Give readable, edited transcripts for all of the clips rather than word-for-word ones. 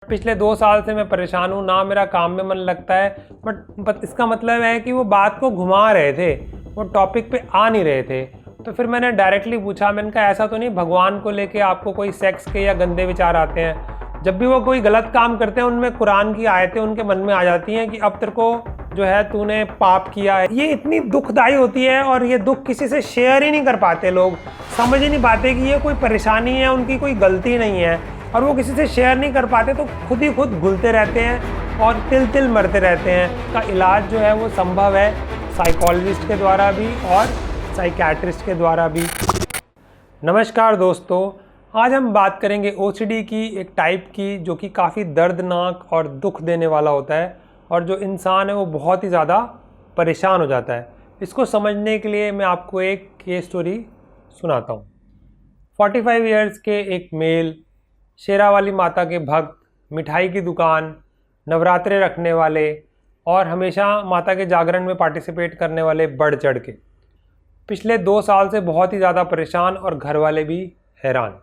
पिछले 2 साल से मैं परेशान हूँ, ना मेरा काम में मन लगता है। बट इसका मतलब है कि वो बात को घुमा रहे थे, वो टॉपिक पे आ नहीं रहे थे। तो फिर मैंने डायरेक्टली पूछा, मैंने कहा ऐसा तो नहीं भगवान को लेके आपको कोई सेक्स के या गंदे विचार आते हैं? जब भी वो कोई गलत काम करते हैं उनमें कुरान की आयतें उनके मन में आ जाती हैं कि अब तेरे को जो है तूने पाप किया है। ये इतनी दुखदाई होती है और ये दुख किसी से शेयर ही नहीं कर पाते लोग, समझ ही नहीं पाते कि ये कोई परेशानी है, उनकी कोई गलती नहीं है और वो किसी से शेयर नहीं कर पाते तो खुद ही खुद घुलते रहते हैं और तिल तिल मरते रहते हैं। इसका इलाज जो है वो संभव है साइकोलॉजिस्ट के द्वारा भी और साइकियाट्रिस्ट के द्वारा भी। नमस्कार दोस्तों, आज हम बात करेंगे ओसीडी की एक टाइप की जो कि काफ़ी दर्दनाक और दुख देने वाला होता है और जो इंसान है वो बहुत ही ज़्यादा परेशान हो जाता है। इसको समझने के लिए मैं आपको एक केस स्टोरी सुनाता हूँ। 45 इयर्स के एक मेल, शेरावाली माता के भक्त, मिठाई की दुकान, नवरात्रे रखने वाले और हमेशा माता के जागरण में पार्टिसिपेट करने वाले बढ़ चढ़ के पिछले 2 साल से बहुत ही ज़्यादा परेशान और घर वाले भी हैरान।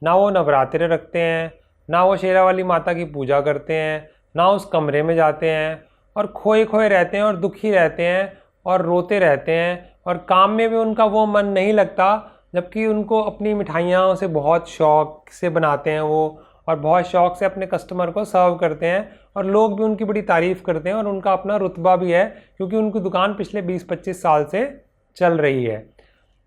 ना वो नवरात्रे रखते हैं, ना वो शेरावाली माता की पूजा करते हैं, ना उस कमरे में जाते हैं और खोए खोए रहते हैं और दुखी रहते हैं और रोते रहते हैं और काम में भी उनका वो मन नहीं लगता, जबकि उनको अपनी मिठाइयाँ उसे बहुत शौक़ से बनाते हैं वो और बहुत शौक़ से अपने कस्टमर को सर्व करते हैं और लोग भी उनकी बड़ी तारीफ़ करते हैं और उनका अपना रुतबा भी है क्योंकि उनकी दुकान पिछले 20-25 साल से चल रही है।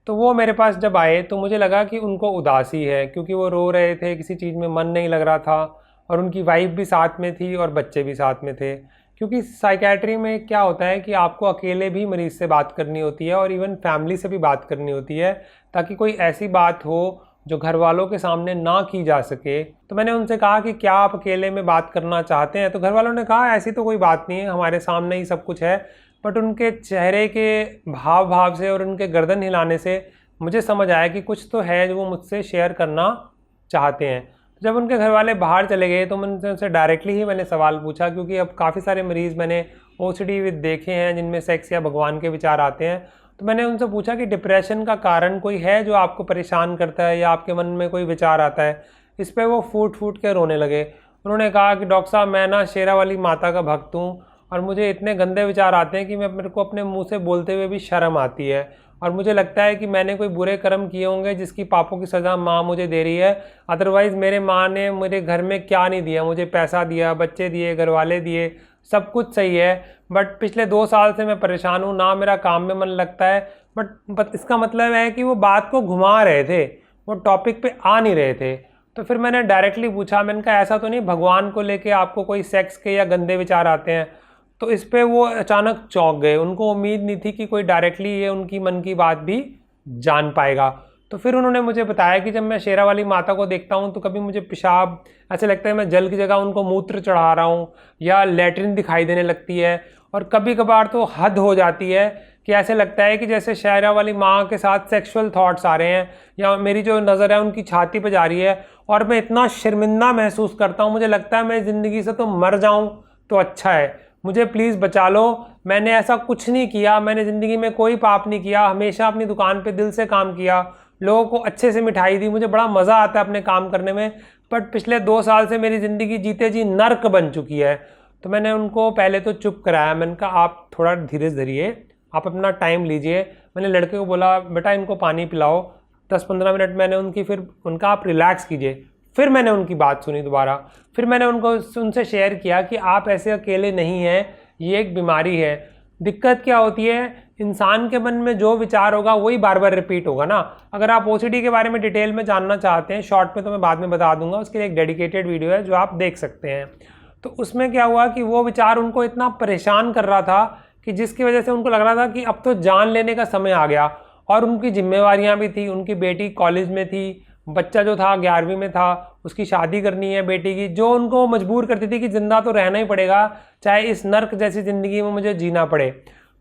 तो वो मेरे पास जब आए तो मुझे लगा कि उनको उदासी है क्योंकि वो रो रहे थे, किसी चीज़ में मन नहीं लग रहा था और उनकी वाइफ भी साथ में थी और बच्चे भी साथ में थे। क्योंकि साइकियाट्री में क्या होता है कि आपको अकेले भी मरीज़ से बात करनी होती है और इवन फैमिली से भी बात करनी होती है ताकि कोई ऐसी बात हो जो घर वालों के सामने ना की जा सके। तो मैंने उनसे कहा कि क्या आप अकेले में बात करना चाहते हैं? तो घर वालों ने कहा ऐसी तो कोई बात नहीं है, हमारे सामने ही सब कुछ है। बट उनके चेहरे के भाव से और उनके गर्दन हिलाने से मुझे समझ आया कि कुछ तो है जो वो मुझसे शेयर करना चाहते हैं। जब उनके घर वाले बाहर चले गए तो मैंने उनसे डायरेक्टली ही मैंने सवाल पूछा, क्योंकि अब काफ़ी सारे मरीज़ मैंने ओसीडी विद देखे हैं जिनमें सेक्स या भगवान के विचार आते हैं। तो मैंने उनसे पूछा कि डिप्रेशन का कारण कोई है जो आपको परेशान करता है या आपके मन में कोई विचार आता है? इस पर वो फूट के रोने लगे। उन्होंने कहा कि डॉक्टर साहब, मैं ना शेरावाली माता का भक्त हूँ और मुझे इतने गंदे विचार आते हैं कि मेरे को अपने मुंह से बोलते हुए भी शर्म आती है और मुझे लगता है कि मैंने कोई बुरे कर्म किए होंगे जिसकी पापों की सज़ा माँ मुझे दे रही है। अदरवाइज़ मेरे माँ ने मेरे घर में क्या नहीं दिया, मुझे पैसा दिया, बच्चे दिए, घर वाले दिए, सब कुछ सही है। बट पिछले 2 साल से मैं परेशान हूँ, ना मेरा काम में मन लगता है। बट इसका मतलब है कि वो बात को घुमा रहे थे, वो टॉपिक पे आ नहीं रहे थे। तो फिर मैंने डायरेक्टली पूछा, मैंने कहा ऐसा तो नहीं भगवान को लेके आपको कोई सेक्स के या गंदे विचार आते हैं? तो इस पे वो अचानक चौंक गए। उनको उम्मीद नहीं थी कि कोई डायरेक्टली ये उनकी मन की बात भी जान पाएगा। तो फिर उन्होंने मुझे बताया कि जब मैं शेरावाली माता को देखता हूँ तो कभी मुझे पेशाब ऐसे लगता है मैं जल की जगह उनको मूत्र चढ़ा रहा हूँ या लैट्रिन दिखाई देने लगती है और कभी कभार तो हद हो जाती है कि ऐसे लगता है कि जैसे शेरावाली माँ के साथ सेक्सुअल थॉट्स आ रहे हैं या मेरी जो नज़र है उनकी छाती पर जा रही है और मैं इतना शर्मिंदा महसूस करता हूँ। मुझे लगता है मैं ज़िंदगी से तो मर जाऊँ तो अच्छा है, मुझे प्लीज़ बचा लो। मैंने ऐसा कुछ नहीं किया, मैंने ज़िंदगी में कोई पाप नहीं किया, हमेशा अपनी दुकान पे दिल से काम किया, लोगों को अच्छे से मिठाई दी, मुझे बड़ा मज़ा आता है अपने काम करने में। बट पिछले 2 साल से मेरी ज़िंदगी जीते जी नर्क बन चुकी है। तो मैंने उनको पहले तो चुप कराया। मैंने कहा आप थोड़ा धीरे धीरे, आप अपना टाइम लीजिए। मैंने लड़के को बोला बेटा इनको पानी पिलाओ। 10-15 मिनट मैंने उनका आप रिलैक्स कीजिए। फिर मैंने उनकी बात सुनी दोबारा। फिर मैंने उनसे शेयर किया कि आप ऐसे अकेले नहीं हैं, ये एक बीमारी है। दिक्कत क्या होती है, इंसान के मन में जो विचार होगा वही बार बार रिपीट होगा ना। अगर आप ओसीडी के बारे में डिटेल में जानना चाहते हैं, शॉर्ट में तो मैं बाद में बता दूंगा, उसके लिए एक डेडिकेटेड वीडियो है जो आप देख सकते हैं। तो उसमें क्या हुआ कि वो विचार उनको इतना परेशान कर रहा था कि जिसकी वजह से उनको लग रहा था कि अब तो जान लेने का समय आ गया। और उनकी जिम्मेवारियाँ भी थी, उनकी बेटी कॉलेज में थी, बच्चा जो था 11वीं में था, उसकी शादी करनी है बेटी की, जो उनको मजबूर करती थी कि ज़िंदा तो रहना ही पड़ेगा, चाहे इस नर्क जैसी ज़िंदगी में मुझे जीना पड़े।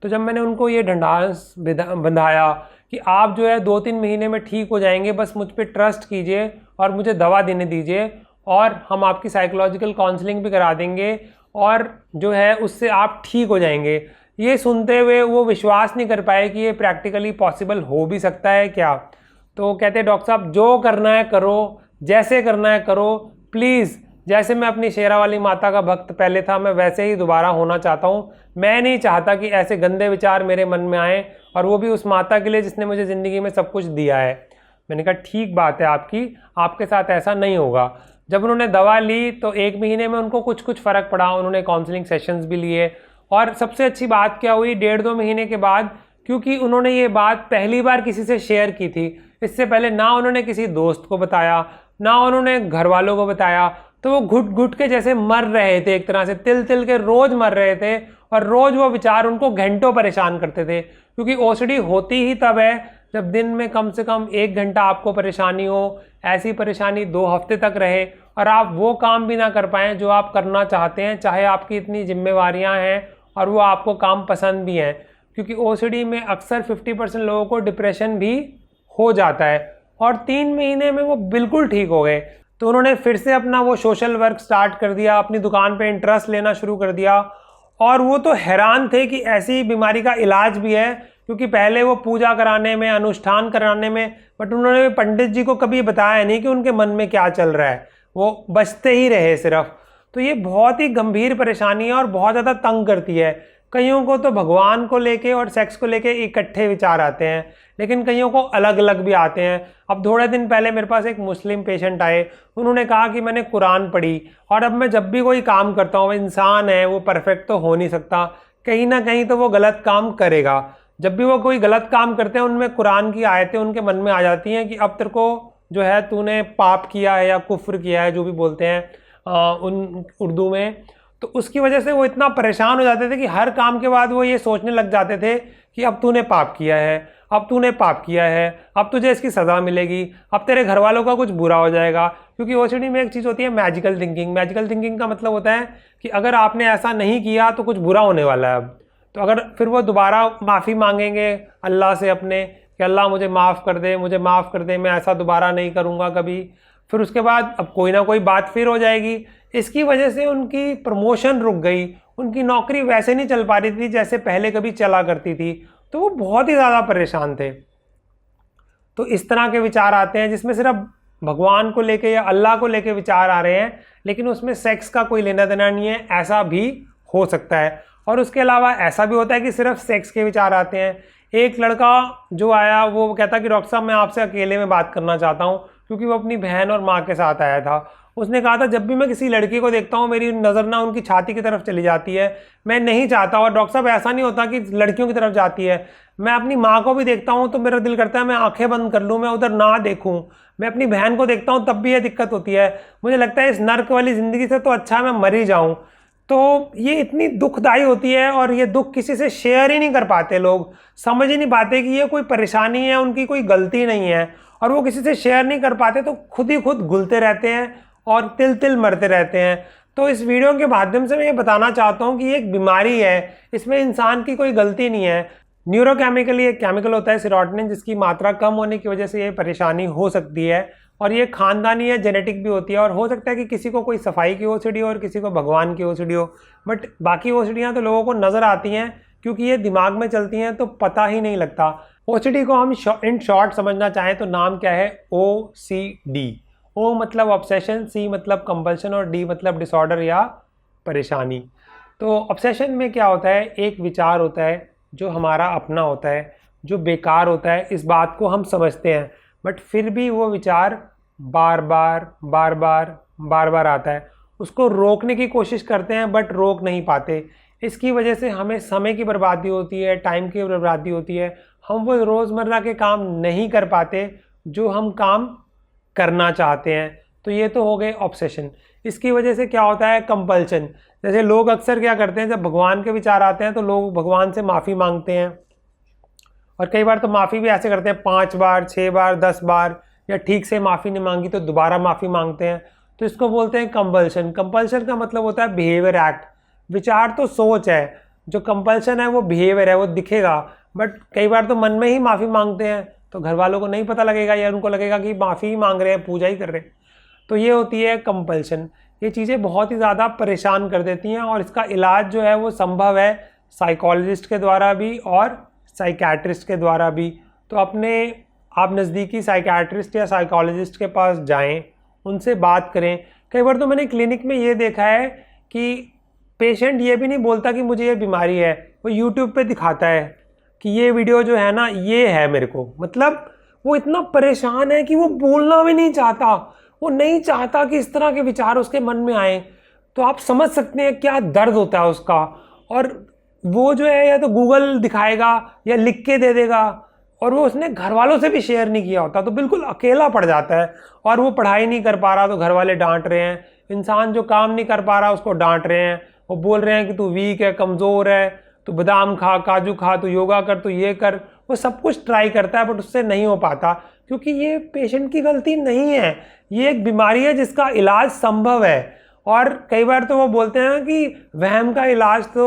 तो जब मैंने उनको ये ढंढास बंधाया कि आप जो है 2-3 महीने में ठीक हो जाएंगे, बस मुझ पर ट्रस्ट कीजिए और मुझे दवा देने दीजिए और हम आपकी साइकोलॉजिकल काउंसलिंग भी करा देंगे और जो है उससे आप ठीक हो जाएंगे। ये सुनते हुए वो विश्वास नहीं कर पाए कि ये प्रैक्टिकली पॉसिबल हो भी सकता है क्या। तो कहते डॉक्टर साहब जो करना है करो, जैसे करना है करो, प्लीज़ जैसे मैं अपनी शेरावाली माता का भक्त पहले था, मैं वैसे ही दोबारा होना चाहता हूँ। मैं नहीं चाहता कि ऐसे गंदे विचार मेरे मन में आएँ, और वो भी उस माता के लिए जिसने मुझे ज़िंदगी में सब कुछ दिया है। मैंने कहा ठीक बात है आपकी, आपके साथ ऐसा नहीं होगा। जब उन्होंने दवा ली तो 1 महीने में उनको कुछ फ़र्क पड़ा, उन्होंने काउंसलिंग सेशंस भी लिए। और सबसे अच्छी बात क्या हुई, 1.5-2 महीने के बाद, क्योंकि उन्होंने ये बात पहली बार किसी से शेयर की थी, इससे पहले ना उन्होंने किसी दोस्त को बताया, ना उन्होंने घर वालों को बताया, तो वो घुट घुट के जैसे मर रहे थे, एक तरह से तिल तिल के रोज़ मर रहे थे। और रोज़ वो विचार उनको घंटों परेशान करते थे, क्योंकि ओसीडी होती ही तब है जब दिन में कम से कम 1 घंटा आपको परेशानी हो। ऐसी परेशानी 2 हफ्ते तक रहे और आप वो काम भी ना कर पाएँ जो आप करना चाहते हैं, चाहे आपकी इतनी जिम्मेवारियां हैं और वो आपको काम पसंद भी हैं। क्योंकि ओसीडी में अक्सर 50% लोगों को डिप्रेशन भी हो जाता है, और 3 महीने में वो बिल्कुल ठीक हो गए। तो उन्होंने फिर से अपना वो सोशल वर्क स्टार्ट कर दिया, अपनी दुकान पे इंटरेस्ट लेना शुरू कर दिया। और वो तो हैरान थे कि ऐसी बीमारी का इलाज भी है, क्योंकि पहले वो पूजा कराने में, अनुष्ठान कराने में, बट उन्होंने पंडित जी को कभी बताया नहीं कि उनके मन में क्या चल रहा है, वो बचते ही रहे सिर्फ। तो ये बहुत ही गंभीर परेशानी है और बहुत ज़्यादा तंग करती है। कईयों को तो भगवान को लेके और सेक्स को लेके इकट्ठे विचार आते हैं, लेकिन कईयों को अलग अलग भी आते हैं। अब थोड़े दिन पहले मेरे पास एक मुस्लिम पेशेंट आए, उन्होंने कहा कि मैंने कुरान पढ़ी और अब मैं जब भी कोई काम करता हूँ, वो इंसान है, वो परफेक्ट तो हो नहीं सकता, कहीं ना कहीं तो वो गलत काम करेगा। जब भी वो कोई गलत काम करते हैं, उनमें कुरान की आयतें उनके मन में आ जाती हैं कि अब तेरे को जो है तूने पाप किया है या कुफ्र किया है, जो भी बोलते हैं उन उर्दू में। तो उसकी वजह से वो इतना परेशान हो जाते थे कि हर काम के बाद वो ये सोचने लग जाते थे कि अब तूने पाप किया है, अब तूने पाप किया है, अब तुझे इसकी सज़ा मिलेगी, अब तेरे घर वालों का कुछ बुरा हो जाएगा। क्योंकि ओसीडी में एक चीज़ होती है मैजिकल थिंकिंग। मैजिकल थिंकिंग का मतलब होता है कि अगर आपने ऐसा नहीं किया तो कुछ बुरा होने वाला है। अब तो अगर फिर वो दोबारा माफ़ी मांगेंगे अल्लाह से अपने कि अल्लाह मुझे माफ़ कर दे, मुझे माफ़ कर दे, मैं ऐसा दोबारा नहीं करूँगा कभी। फिर उसके बाद अब कोई ना कोई बात फिर हो जाएगी। इसकी वजह से उनकी प्रमोशन रुक गई, उनकी नौकरी वैसे नहीं चल पा रही थी जैसे पहले कभी चला करती थी। तो वो बहुत ही ज़्यादा परेशान थे। तो इस तरह के विचार आते हैं जिसमें सिर्फ भगवान को लेके या अल्लाह को लेके विचार आ रहे हैं, लेकिन उसमें सेक्स का कोई लेना देना नहीं है, ऐसा भी हो सकता है। और उसके अलावा ऐसा भी होता है कि सिर्फ सेक्स के विचार आते हैं। एक लड़का जो आया वो कहता कि डॉक्टर साहब मैं आपसे अकेले में बात करना चाहता हूँ, क्योंकि वो अपनी बहन और माँ के साथ आया था। उसने कहा था जब भी मैं किसी लड़की को देखता हूँ मेरी नज़र ना उनकी छाती की तरफ चली जाती है, मैं नहीं चाहता। और डॉक्टर साहब ऐसा नहीं होता कि लड़कियों की तरफ जाती है, मैं अपनी माँ को भी देखता हूँ तो मेरा दिल करता है मैं आंखें बंद कर लूँ, मैं उधर ना देखूँ। मैं अपनी बहन को देखता हूँ तब भी ये दिक्कत होती है। मुझे लगता है इस नर्क वाली ज़िंदगी से तो अच्छा मैं मर ही जाऊँ। तो ये इतनी दुखदाई होती है और ये दुख किसी से शेयर ही नहीं कर पाते लोग, समझ ही नहीं पाते कि ये कोई परेशानी है, उनकी कोई गलती नहीं है, और वो किसी से शेयर नहीं कर पाते तो खुद ही खुद घुलते रहते हैं और तिल तिल मरते रहते हैं। तो इस वीडियो के माध्यम से मैं ये बताना चाहता हूँ कि ये एक बीमारी है, इसमें इंसान की कोई गलती नहीं है। न्यूरोकेमिकली एक केमिकल होता है सेरोटोनिन, जिसकी मात्रा कम होने की वजह से ये परेशानी हो सकती है, और ये खानदानी है, जेनेटिक भी होती है। और हो सकता है कि किसी को कोई सफाई की ओसीडी हो और किसी को भगवान की ओसीडी हो, बट बाकी ओसीडियाँ तो लोगों को नज़र आती हैं क्योंकि ये दिमाग में चलती हैं तो पता ही नहीं लगता। ओसीडी को हम इन शॉर्ट समझना चाहें तो नाम क्या है, OCD। O मतलब ऑब्सेशन, C मतलब कंपल्शन और D मतलब डिसऑर्डर या परेशानी। तो ऑब्सेशन में क्या होता है, एक विचार होता है जो हमारा अपना होता है, जो बेकार होता है, इस बात को हम समझते हैं, बट फिर भी वो विचार बार बार आता है। उसको रोकने की कोशिश करते हैं बट रोक नहीं पाते। इसकी वजह से हमें समय की बर्बादी होती है, टाइम की बर्बादी होती है, हम वो रोज़मर्रा के काम नहीं कर पाते जो हम काम करना चाहते हैं। तो ये तो हो गए ऑब्सेशन। इसकी वजह से क्या होता है, कंपल्शन। जैसे लोग अक्सर क्या करते हैं, जब भगवान के विचार आते हैं तो लोग भगवान से माफ़ी मांगते हैं, और कई बार तो माफ़ी भी ऐसे करते हैं 5 बार 6 बार 10 बार, या ठीक से माफ़ी नहीं मांगी तो दोबारा माफ़ी मांगते हैं। तो इसको बोलते हैं कंपल्शन। कंपल्शन का मतलब होता है बिहेवियर एक्ट। विचार तो सोच है, जो कंपल्शन है वो बिहेवियर है, वो दिखेगा। बट कई बार तो मन में ही माफ़ी मांगते हैं तो घर वालों को नहीं पता लगेगा, या उनको लगेगा कि माफ़ी ही मांग रहे हैं, पूजा ही कर रहे हैं। तो ये होती है कंपल्शन। ये चीज़ें बहुत ही ज़्यादा परेशान कर देती हैं, और इसका इलाज जो है वो संभव है साइकोलॉजिस्ट के द्वारा भी और साइकेट्रिस्ट के द्वारा भी। तो आप नज़दीकी साइकेट्रिस्ट या साइकोलॉजिस्ट के पास जाएं, उनसे बात करें, कई बार तो मैंने क्लिनिक में ये देखा है कि पेशेंट ये भी नहीं बोलता कि मुझे ये बीमारी है, वो यूट्यूब पे दिखाता है कि ये वीडियो जो है ना ये है मेरे को। मतलब वो इतना परेशान है कि वो बोलना भी नहीं चाहता, वो नहीं चाहता कि इस तरह के विचार उसके मन में आए। तो आप समझ सकते हैं क्या दर्द होता है उसका। और वो जो है या तो गूगल दिखाएगा या लिख के दे देगा, और वो उसने घर वालों से भी शेयर नहीं किया होता, तो बिल्कुल अकेला पड़ जाता है। और वो पढ़ाई नहीं कर पा रहा तो घर वाले डांट रहे हैं, इंसान जो काम नहीं कर पा रहा उसको डांट रहे हैं, वो बोल रहे हैं कि तू वीक है, कमज़ोर है, तू बादाम खा, काजू खा, तू योगा कर, तू ये कर। वो सब कुछ ट्राई करता है बट उससे नहीं हो पाता, क्योंकि ये पेशेंट की गलती नहीं है, ये एक बीमारी है जिसका इलाज संभव है। और कई बार तो वो बोलते हैं कि वहम का इलाज तो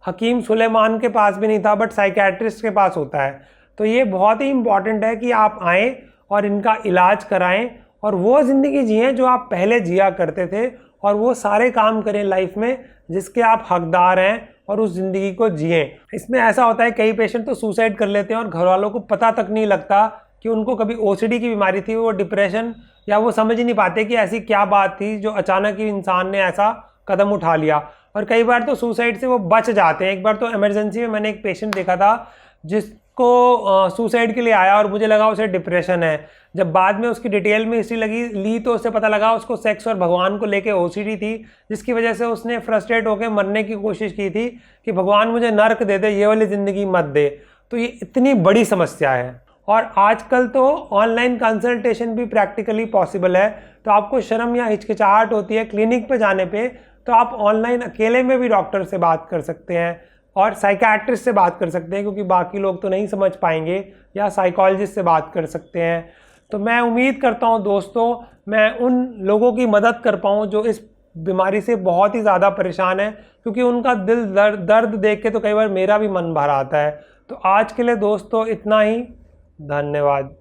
हकीम सुलेमान के पास भी नहीं था बट साइकेट्रिस्ट के पास होता है। तो ये बहुत ही इम्पॉर्टेंट है कि आप आएँ और इनका इलाज कराएं और वो ज़िंदगी जिएं जो आप पहले जिया करते थे, और वो सारे काम करें लाइफ में जिसके आप हकदार हैं, और उस ज़िंदगी को जिएं। इसमें ऐसा होता है कई पेशेंट तो सुसाइड कर लेते हैं और घर वालों को पता तक नहीं लगता कि उनको कभी ओसीडी की बीमारी थी, वो डिप्रेशन, या वो समझ ही नहीं पाते कि ऐसी क्या बात थी जो अचानक ही इंसान ने ऐसा कदम उठा लिया। और कई बार तो सुसाइड से वो बच जाते हैं। एक बार तो इमरजेंसी में मैंने एक पेशेंट देखा था जिसको सुसाइड के लिए आया और मुझे लगा उसे डिप्रेशन है। जब बाद में उसकी डिटेल में हिस्ट्री ली तो उससे पता लगा उसको सेक्स और भगवान को लेके ओसीडी थी, जिसकी वजह से उसने फ्रस्ट्रेट होकर मरने की कोशिश की थी कि भगवान मुझे नर्क दे दे, ये वाली ज़िंदगी मत दे। तो ये इतनी बड़ी समस्या है। और आजकल तो ऑनलाइन कंसल्टेशन भी प्रैक्टिकली पॉसिबल है। तो आपको शर्म या हिचकिचाहट होती है क्लिनिक पे जाने पे, तो आप ऑनलाइन अकेले में भी डॉक्टर से बात कर सकते हैं और साइकेट्रिस्ट से बात कर सकते हैं, क्योंकि बाकी लोग तो नहीं समझ पाएंगे, या साइकोलॉजिस्ट से बात कर सकते हैं। तो मैं उम्मीद करता हूँ दोस्तों, मैं उन लोगों की मदद कर पाऊँ जो इस बीमारी से बहुत ही ज़्यादा परेशान है, क्योंकि उनका दिल दर्द देख के तो कई बार मेरा भी मन भर आता है। तो आज के लिए दोस्तों इतना ही, धन्यवाद।